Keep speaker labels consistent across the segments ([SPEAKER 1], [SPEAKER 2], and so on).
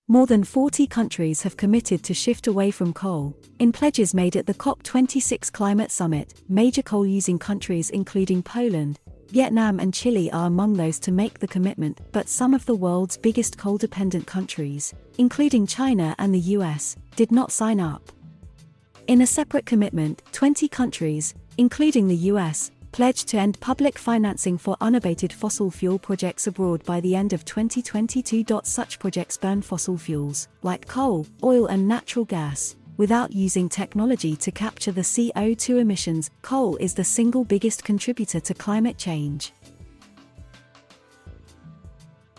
[SPEAKER 1] More than 40 countries have committed to shift away from coal, in pledges made at the COP26 climate summit. Major coal-using countries including Poland, Vietnam and Chile are among those to make the commitment, but some of the world's biggest coal-dependent countries, including China and the US, did not sign up. In a separate commitment, 20 countries, including the US, pledged to end public financing for unabated fossil fuel projects abroad by the end of 2022. Such projects burn fossil fuels, like coal, oil and natural gas, without using technology to capture the CO2 emissions. Coal is the single biggest contributor to climate change.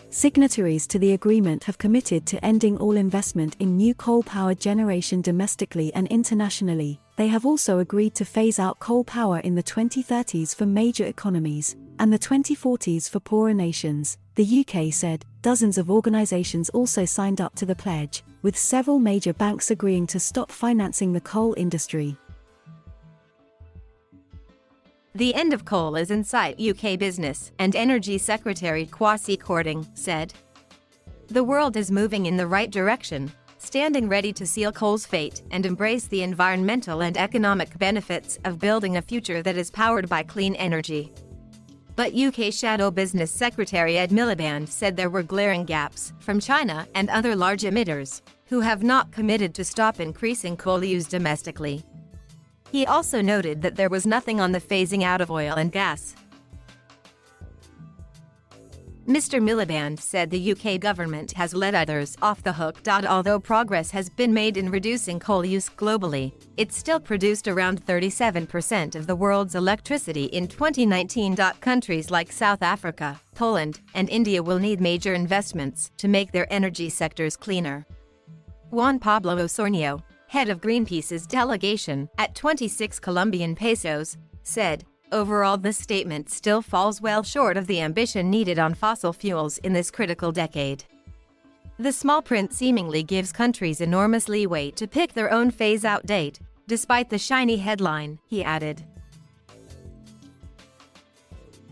[SPEAKER 1] Signatories to the agreement have committed to ending all investment in new coal-powered generation domestically and internationally. They have also agreed to phase out coal power in the 2030s for major economies, and the 2040s for poorer nations, the UK said. Dozens of organisations also signed up to the pledge, with several major banks agreeing to stop financing the coal industry.
[SPEAKER 2] The end of coal is in sight, UK Business and Energy Secretary Kwasi Kwarteng said. The world is moving in the right direction, standing ready to seal coal's fate and embrace the environmental and economic benefits of building a future that is powered by clean energy. But UK Shadow Business Secretary Ed Miliband said there were glaring gaps from China and other large emitters, who have not committed to stop increasing coal use domestically. He also noted that there was nothing on the phasing out of oil and gas. Mr. Miliband said the UK government has let others off the hook. Although progress has been made in reducing coal use globally, it still produced around 37% of the world's electricity in 2019. Countries like South Africa, Poland, and India will need major investments to make their energy sectors cleaner. Juan Pablo Osornio, head of Greenpeace's delegation at 26 Colombian pesos, said, overall this statement still falls well short of the ambition needed on fossil fuels in this critical decade. The small print seemingly gives countries enormous leeway to pick their own phase-out date, despite the shiny headline, he added.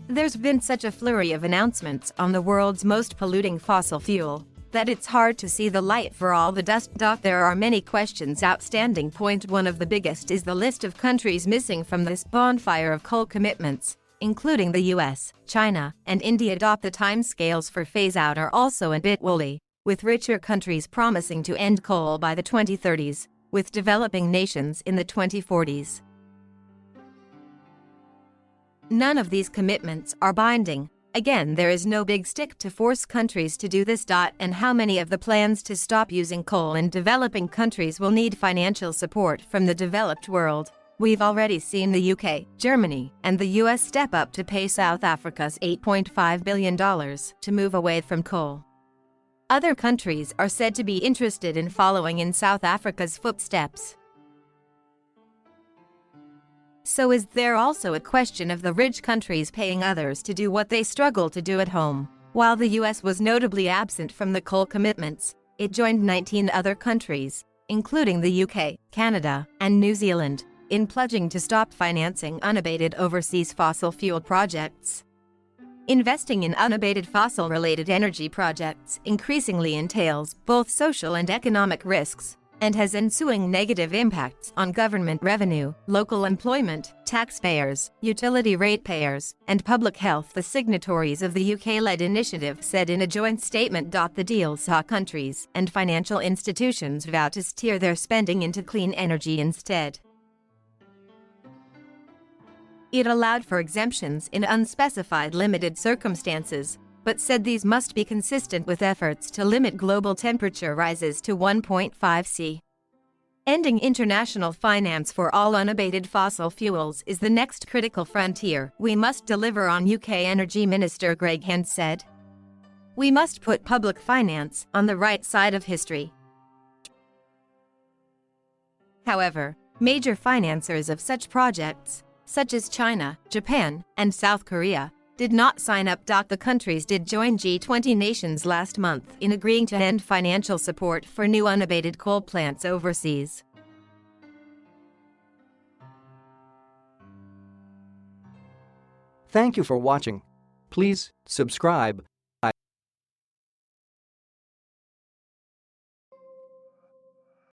[SPEAKER 2] There's been such a flurry of announcements on the world's most polluting fossil fuel that it's hard to see the light for all the dust. There are many questions outstanding. One of the biggest is the list of countries missing from this bonfire of coal commitments, including the US, China, and India. The timescales for phase-out are also a bit woolly, with richer countries promising to end coal by the 2030s, with developing nations in the 2040s. None of these commitments are binding. Again, there is no big stick to force countries to do this. And how many of the plans to stop using coal in developing countries will need financial support from the developed world? We've already seen the UK, Germany, and the US step up to pay South Africa's $8.5 billion to move away from coal. Other countries are said to be interested in following in South Africa's footsteps. So is there also a question of the rich countries paying others to do what they struggle to do at home? While the US was notably absent from the coal commitments, it joined 19 other countries, including the UK, Canada, and New Zealand, in pledging to stop financing unabated overseas fossil fuel projects. Investing in unabated fossil-related energy projects increasingly entails both social and economic risks, and has ensuing negative impacts on government revenue, local employment, taxpayers, utility ratepayers, and public health, the signatories of the UK-led initiative said in a joint statement. The deal saw countries and financial institutions vow to steer their spending into clean energy instead. It allowed for exemptions in unspecified limited circumstances, but said these must be consistent with efforts to limit global temperature rises to 1.5 C. Ending international finance for all unabated fossil fuels is the next critical frontier we must deliver on, UK Energy Minister Greg Hunt said. We must put public finance on the right side of history. However, major financiers of such projects, such as China, Japan, and South Korea, did not sign up. The countries did join G20 nations last month in agreeing to end financial support for new unabated coal plants overseas.
[SPEAKER 3] Thank you for watching. Please subscribe